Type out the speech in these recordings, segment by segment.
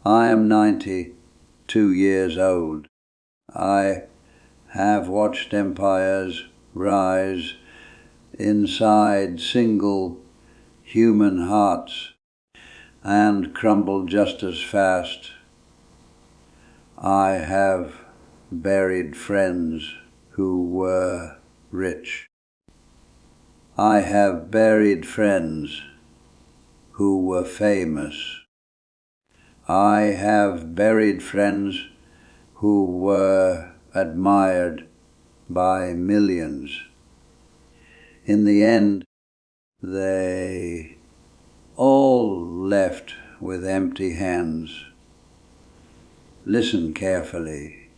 I am 92 years old. I have watched empires rise inside single human hearts and crumble just as fast. I have buried friends who were rich. I have buried friends who were famous. I have buried friends who were admired by millions. In the end, they all left with empty hands. Listen carefully,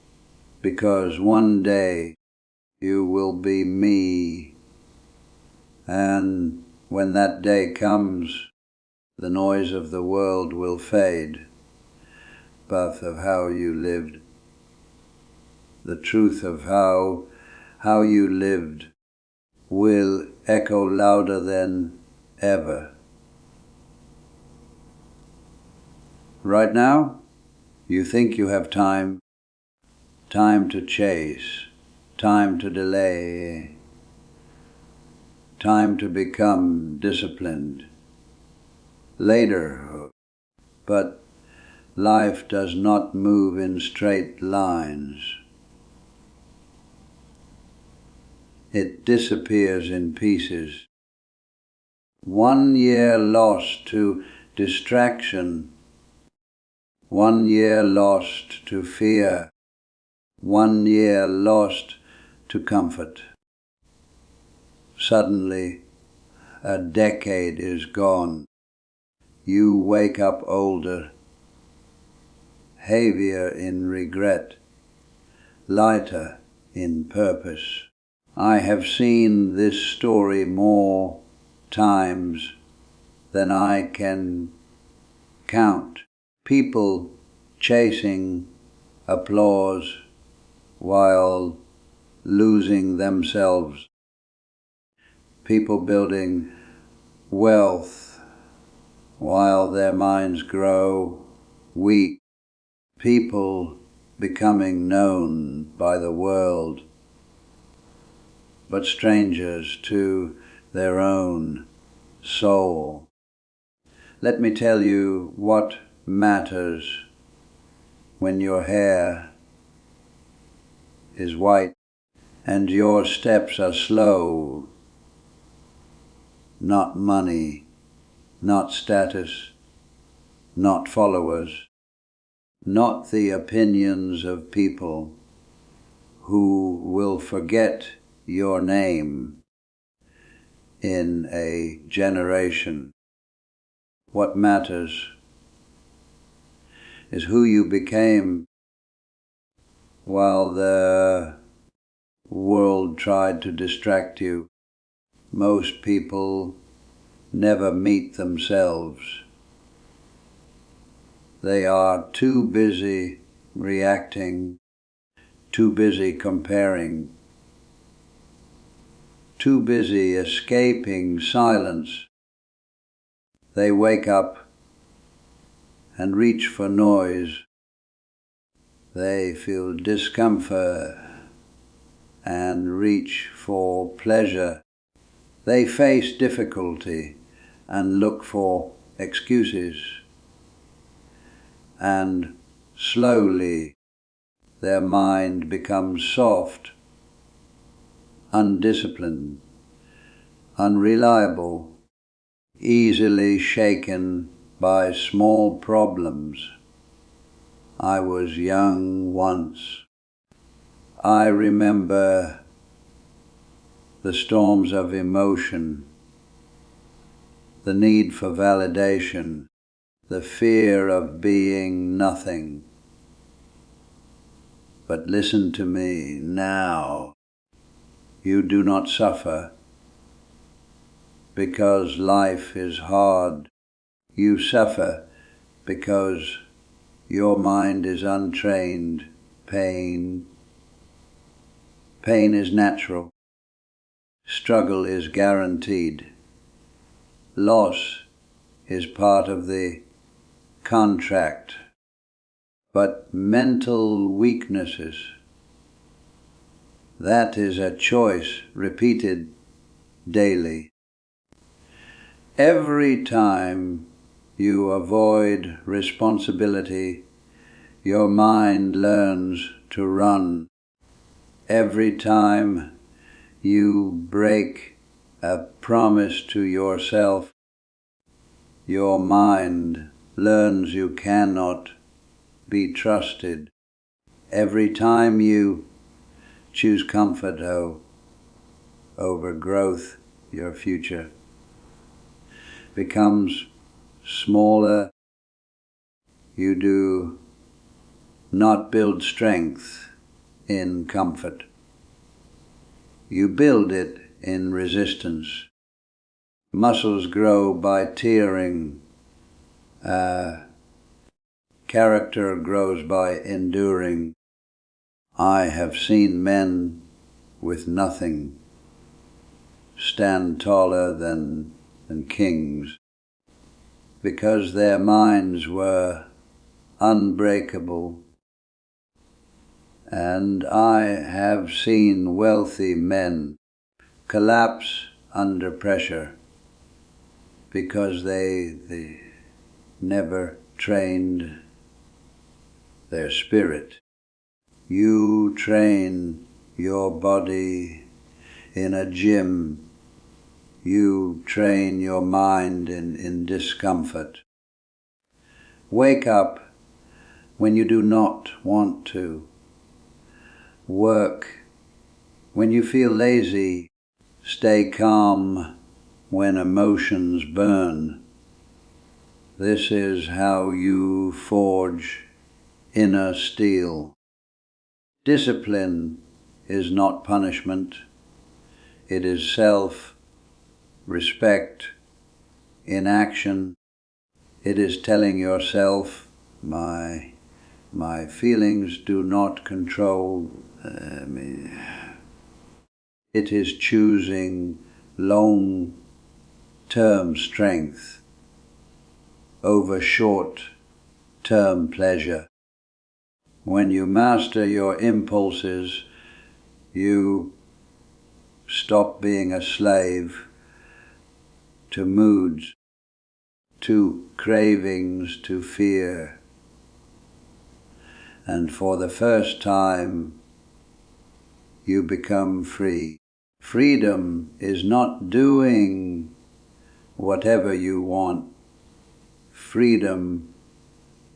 because one day you will be me, and when that day comes, the noise of the world will fade, but of how you lived, the truth of how you lived will echo louder than ever. Right now, you think you have time to chase, time to delay, time to become disciplined later, but life does not move in straight lines. It disappears in pieces. 1 year lost to distraction, 1 year lost to fear, 1 year lost to comfort. Suddenly, a decade is gone. You wake up older, heavier in regret, lighter in purpose. I have seen this story more times than I can count. People chasing applause while losing themselves. People building wealth while their minds grow weak. People becoming known by the world, but strangers to their own soul. Let me tell you what matters when your hair is white and your steps are slow. Not money, not status, not followers, not the opinions of people who will forget your name in a generation. What matters is who you became while the world tried to distract you. Most people never meet themselves. They are too busy reacting, too busy comparing, too busy escaping silence. They wake up and reach for noise. They feel discomfort and reach for pleasure. They face difficulty and look for excuses. And slowly their mind becomes soft, undisciplined, unreliable, easily shaken by small problems. I was young once. I remember the storms of emotion, the need for validation, the fear of being nothing. But listen to me now. You do not suffer because life is hard. You suffer because your mind is untrained. Pain is natural. Struggle is guaranteed. Loss is part of the contract. but mental weaknesses. That is a choice repeated daily. Every time you avoid responsibility, your mind learns to run. Every time you break a promise to yourself, your mind learns you cannot be trusted. Every time you choose comfort over growth, your future becomes smaller. You do not build strength in comfort. You build it in resistance. Muscles grow by tearing. Character grows by enduring. I have seen men with nothing stand taller than kings, because their minds were unbreakable. And I have seen wealthy men collapse under pressure because they never trained their spirit. You train your body in a gym. You train your mind in discomfort. Wake up when you do not want to. Work when you feel lazy. Stay calm when emotions burn. This is how you forge inner steel. Discipline is not punishment. It is self-respect in action. It is telling yourself, my feelings do not control me. It is choosing long-term strength over short-term pleasure. When you master your impulses, you stop being a slave to moods, to cravings, to fear. And for the first time, you become free. Freedom is not doing whatever you want. Freedom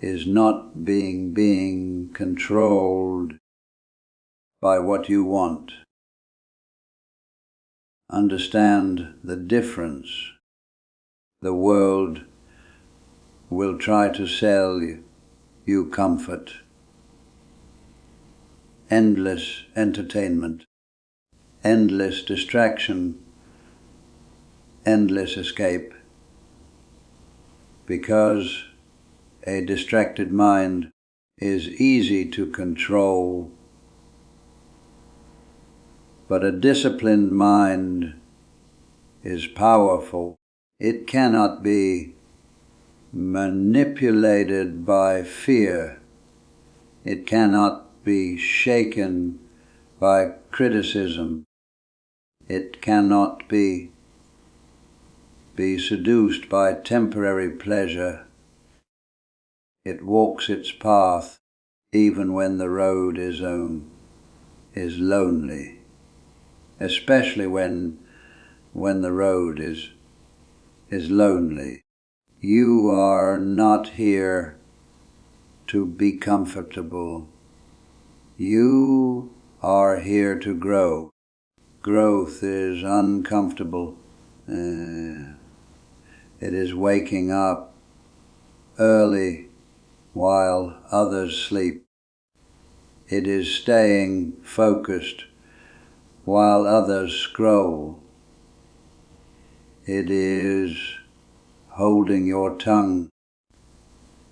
is not being controlled by what you want. Understand the difference. The world will try to sell you comfort, endless entertainment, endless distraction, endless escape, because a distracted mind is easy to control, but a disciplined mind is powerful. It cannot be manipulated by fear. It cannot be shaken by criticism. It cannot be seduced by temporary pleasure. It walks its path even when the road is lonely, especially when the road is lonely. You are not here to be comfortable. You are here to grow. Growth is uncomfortable. It is waking up early while others sleep. It is staying focused while others scroll. It is holding your tongue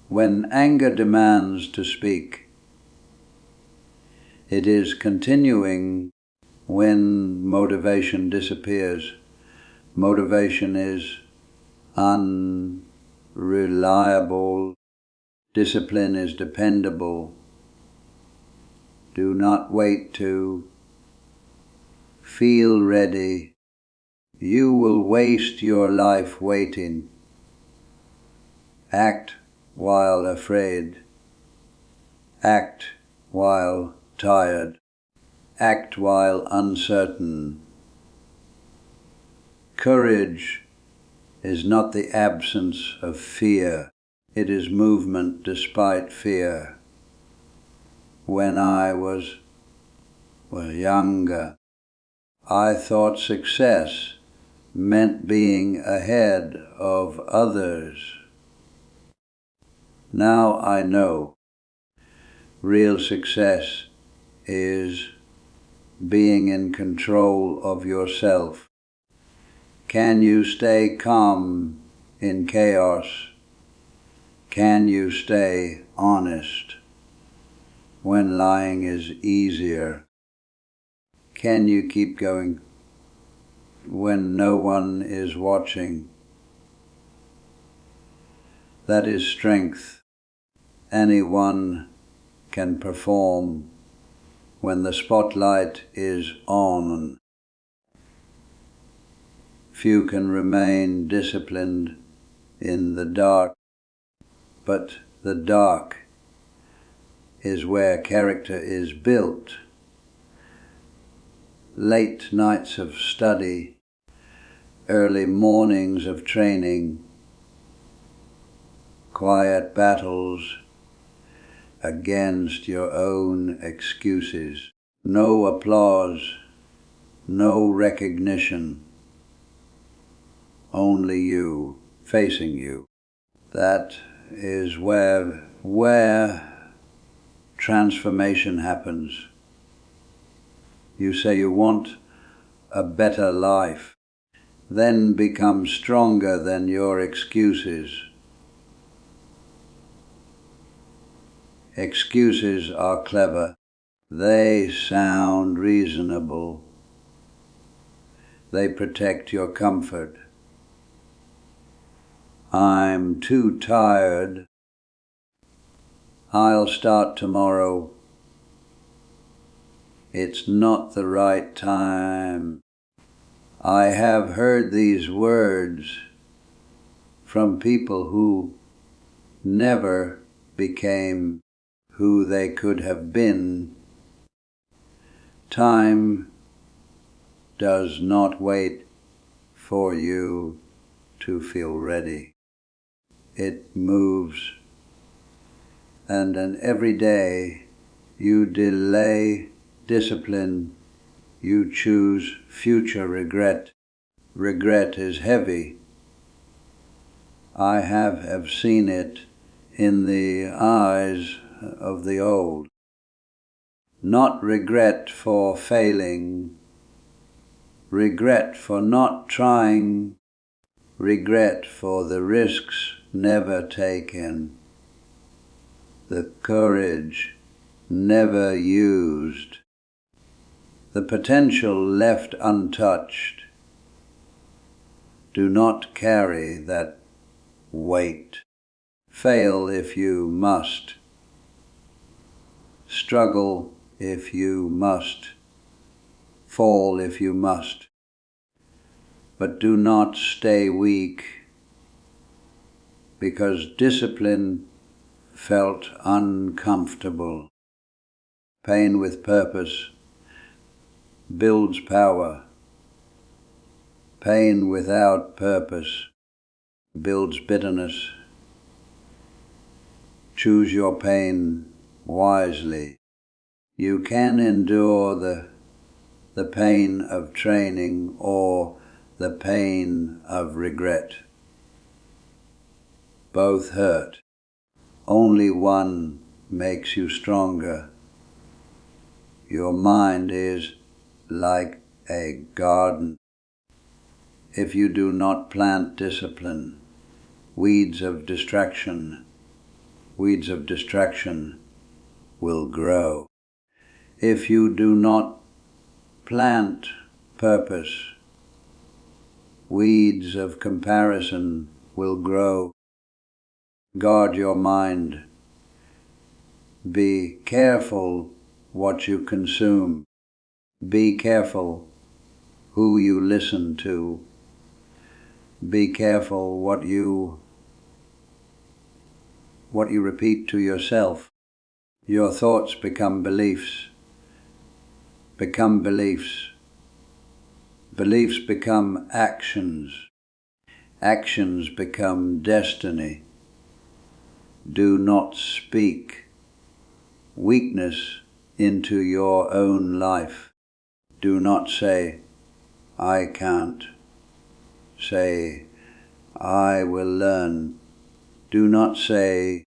when anger demands to speak. It is continuing when motivation disappears. Motivation is unreliable. Discipline is dependable. Do not wait to feel ready. You will waste your life waiting. Act while afraid. Act while tired. Act while uncertain. Courage is not the absence of fear. It is movement despite fear. When I was younger, I thought success meant being ahead of others. Now I know real success is being in control of yourself. Can you stay calm in chaos? Can you stay honest when lying is easier? Can you keep going when no one is watching? That is strength. Anyone can perform when the spotlight is on. Few can remain disciplined in the dark, but the dark is where character is built. Late nights of study, early mornings of training, quiet battles against your own excuses. No applause, no recognition, only you, facing you. That is where transformation happens. You say you want a better life, then become stronger than your excuses. Excuses are clever. They sound reasonable. They protect your comfort. I'm too tired. I'll start tomorrow. It's not the right time. I have heard these words from people who never became who they could have been. Time does not wait for you to feel ready. It moves, and then every day you delay discipline, you choose future regret. Regret is heavy. I have seen it in the eyes of the old. Not regret for failing, regret for not trying, regret for the risks never taken, the courage never used, the potential left untouched. Do not carry that weight. Fail if you must. Struggle if you must. Fall if you must. But do not stay weak, because discipline felt uncomfortable. Pain with purpose builds power. Pain without purpose builds bitterness. Choose your pain wisely. You can endure the pain of training or the pain of regret. Both hurt. Only one makes you stronger. Your mind is like a garden. If you do not plant discipline, weeds of distraction will grow. If you do not plant purpose, weeds of comparison will grow. Guard your mind Be careful what you consume. Be careful who you listen to. Be careful what you repeat to yourself. Your thoughts become beliefs. Become beliefs. Beliefs become actions. Actions become destiny. Do not speak weakness into your own life. Do not say, I can't. Say, I will learn. Do not say,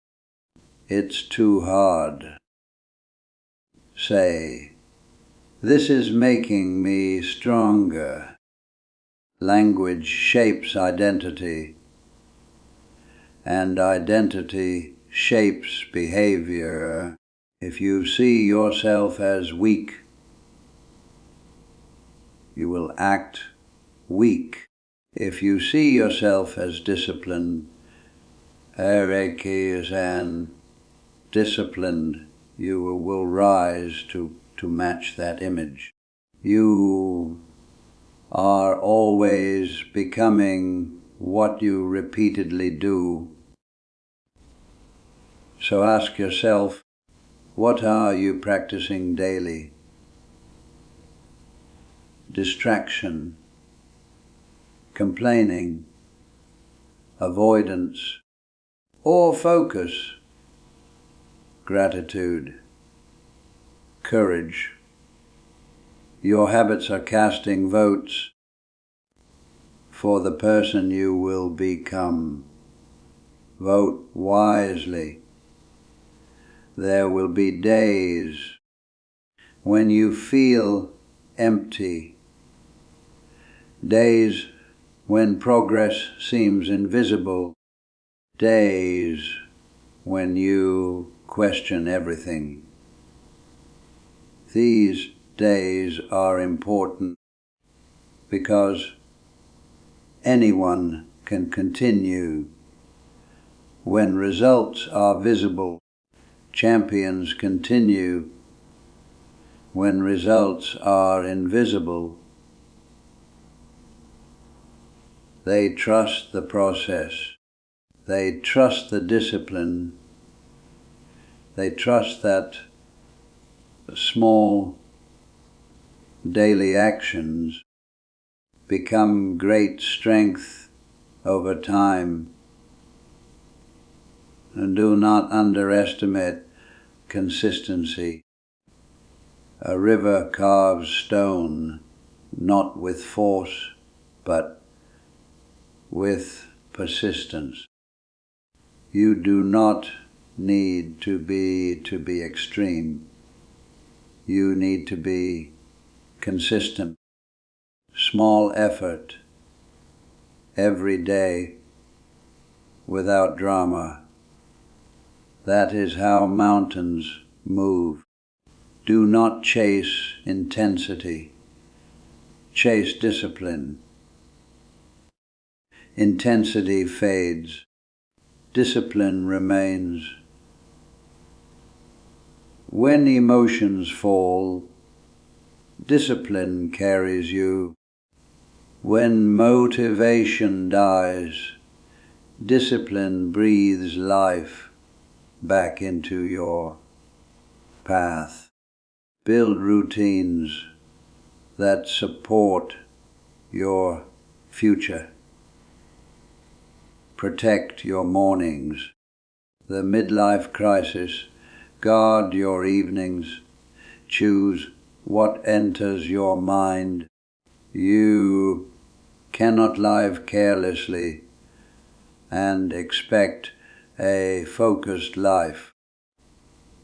it's too hard. Say, this is making me stronger. Language shapes identity, and identity shapes behavior. If you see yourself as weak, you will act weak. If you see yourself as disciplined, and disciplined, you will rise to match that image. You are always becoming what you repeatedly do. So ask yourself, what are you practicing daily? Distraction, complaining, avoidance, or focus, gratitude, courage. Your habits are casting votes for the person you will become. Vote wisely. There will be days when you feel empty, days when progress seems invisible, days when you question everything. These days are important because anyone can continue. When results are visible, champions continue. When results are invisible, they trust the process. They trust the discipline. They trust that small daily actions become great strength over time. And do not underestimate consistency. A river carves stone, not with force, but with persistence. You do not need to be extreme. You need to be consistent. Small effort every day without drama. That is how mountains move. Do not chase intensity. Chase discipline. Intensity fades. Discipline remains. When emotions fall, discipline carries you. When motivation dies, discipline breathes life back into your path. Build routines that support your future. Protect your mornings. The midlife crisis. Guard your evenings. Choose what enters your mind. You cannot live carelessly and expect a focused life.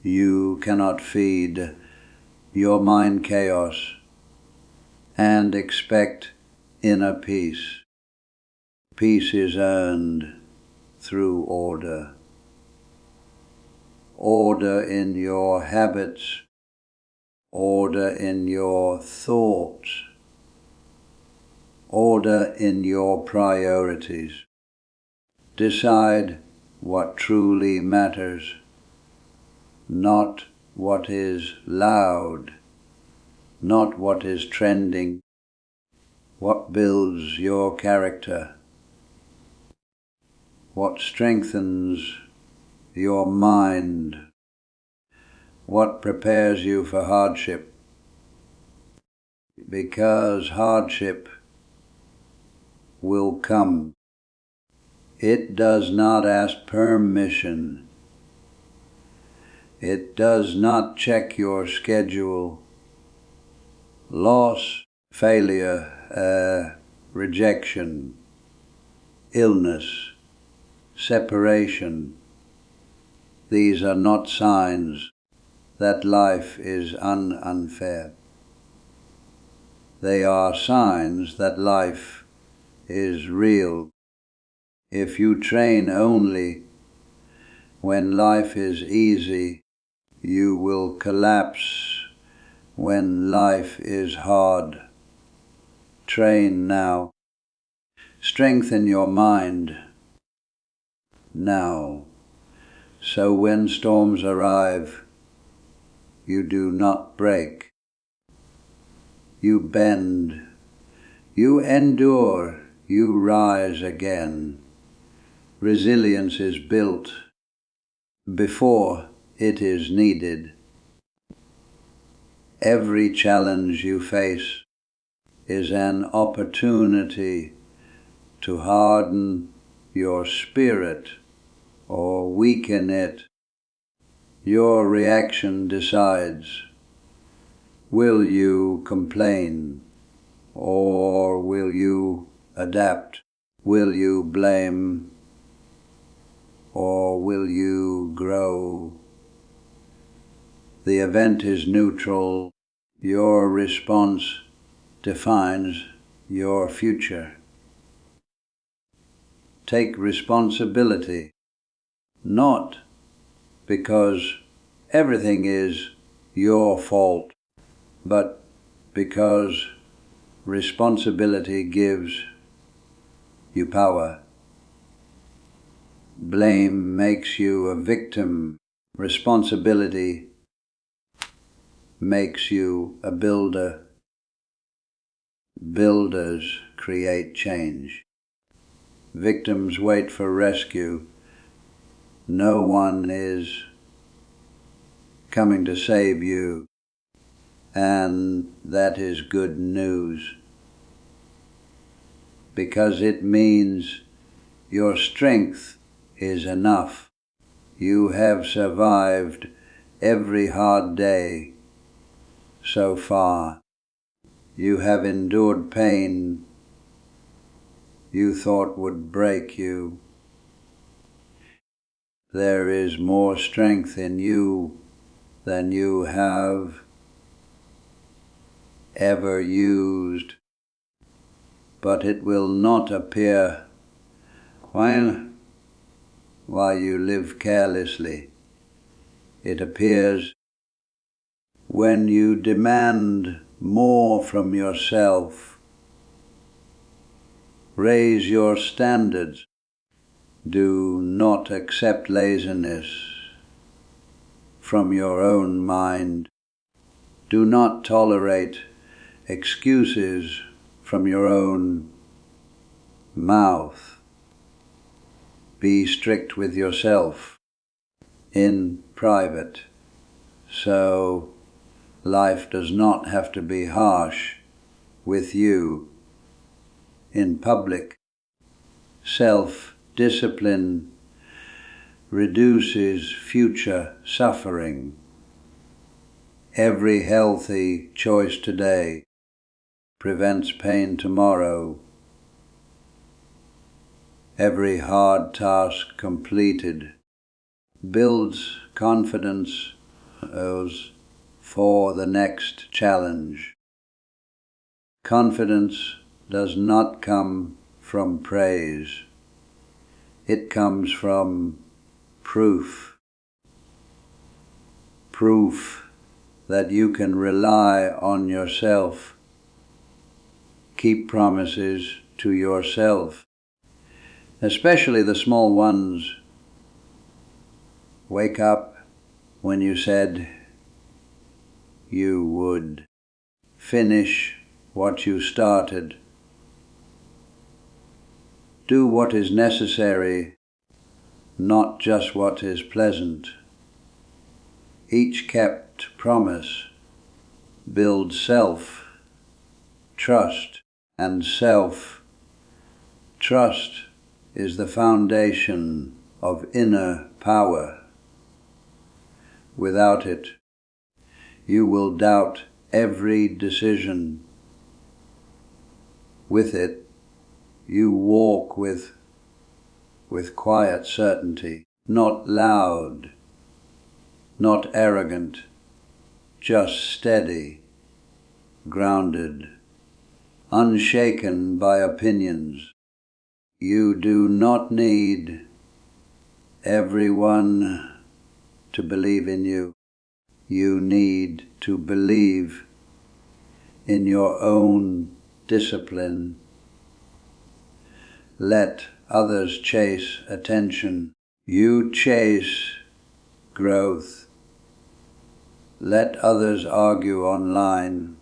You cannot feed your mind chaos and expect inner peace. Peace is earned through order. Order in your habits, order in your thoughts, order in your priorities. Decide what truly matters. not what is loud, not what is trending, what builds your character, what strengthens your mind, what prepares you for hardship. Because hardship will come. It does not ask permission. It does not check your schedule. Loss, failure, rejection, illness, separation. These are not signs that life is unfair. They are signs that life is real. If you train only when life is easy, you will collapse when life is hard. Train now. Strengthen your mind now, so when storms arrive, you do not break. You bend, you endure, you rise again. Resilience is built before it is needed. Every challenge you face is an opportunity to harden your spirit or weaken it. Your reaction decides. Will you complain, or will you adapt? Will you blame, or will you grow? The event is neutral. Your response defines your future. Take responsibility, not because everything is your fault, but because responsibility gives you power. Blame makes you a victim. Responsibility makes you a builder. Builders create change. Victims wait for rescue. No one is coming to save you. And that is good news, because it means your strength is enough. You have survived every hard day so far. You have endured pain you thought would break you. There is more strength in you than you have ever used, but it will not appear while you live carelessly. It appears when you demand more from yourself. Raise your standards. Do not accept laziness from your own mind. Do not tolerate excuses from your own mouth. Be strict with yourself in private, so life does not have to be harsh with you in public. Self-discipline reduces future suffering. Every healthy choice today prevents pain tomorrow. Every hard task completed builds confidence for the next challenge. Confidence does not come from praise. It comes from proof. Proof that you can rely on yourself. Keep promises to yourself, especially the small ones. Wake up, when you said you would finish what you started. Do what is necessary, not just what is pleasant. Each kept promise builds self-trust, and self-trust is the foundation of inner power. Without it, you will doubt every decision. With it, you walk with quiet certainty, not loud, not arrogant, just steady, grounded, unshaken by opinions. You do not need everyone to believe in you. You need to believe in your own discipline. Let others chase attention. You chase growth. Let others argue online.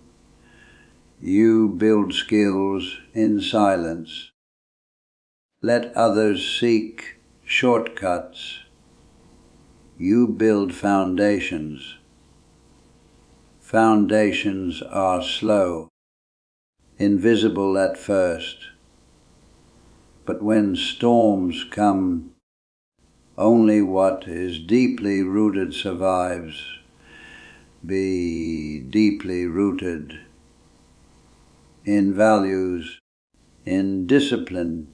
You build skills in silence. Let others seek shortcuts. You build foundations. Foundations are slow, invisible at first, but when storms come, only what is deeply rooted survives. Be deeply rooted in values, in discipline,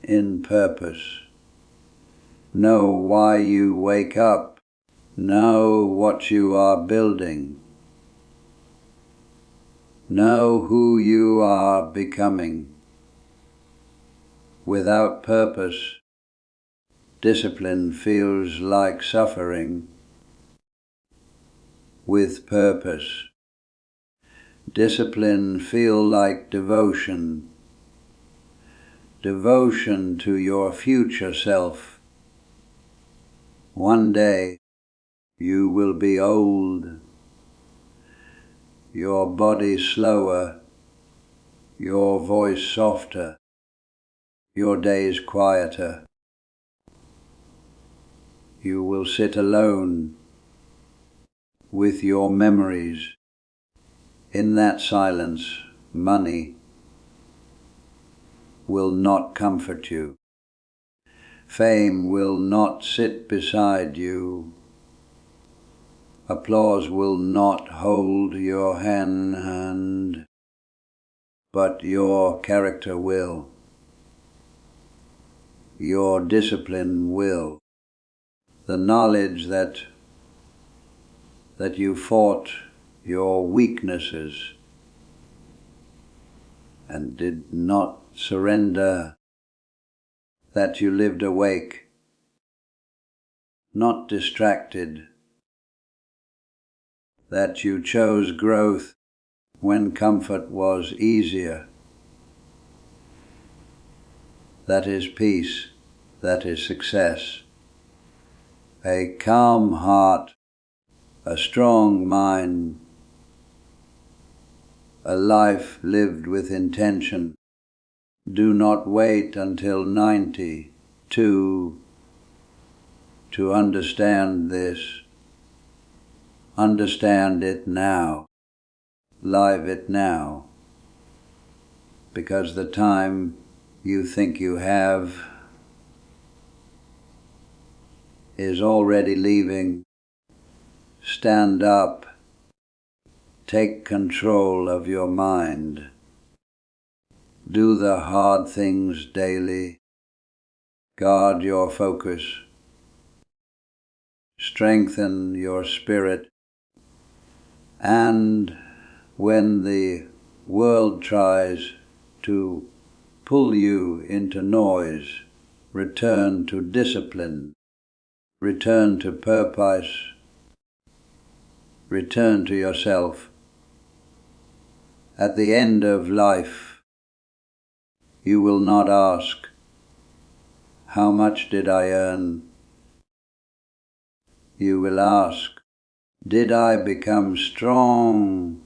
in purpose. Know why you wake up. Know what you are building. Know who you are becoming. Without purpose, discipline feels like suffering. With purpose, discipline feels like devotion. Devotion to your future self. One day, you will be old, your body slower, your voice softer, your days quieter. You will sit alone with your memories. In that silence, money will not comfort you. Fame will not sit beside you. Applause will not hold your hand, but your character will. Your discipline will. The knowledge that you fought your weaknesses and did not surrender, that you lived awake, not distracted, that you chose growth when comfort was easier. That is peace, that is success. A calm heart, a strong mind, a life lived with intention. Do not wait until 90 to understand this. Understand it now. Live it now. Because the time you think you have is already leaving. Stand up. Take control of your mind. Do the hard things daily. Guard your focus. Strengthen your spirit. And when the world tries to pull you into noise, return to discipline. Return to purpose. Return to yourself. At the end of life, you will not ask, how much did I earn? you will ask, did I become strong?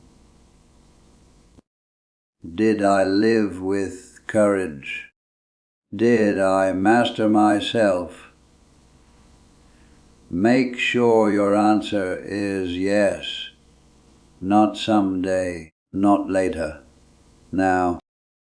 Did I live with courage? Did I master myself? Make sure your answer is yes, not someday, not later, now.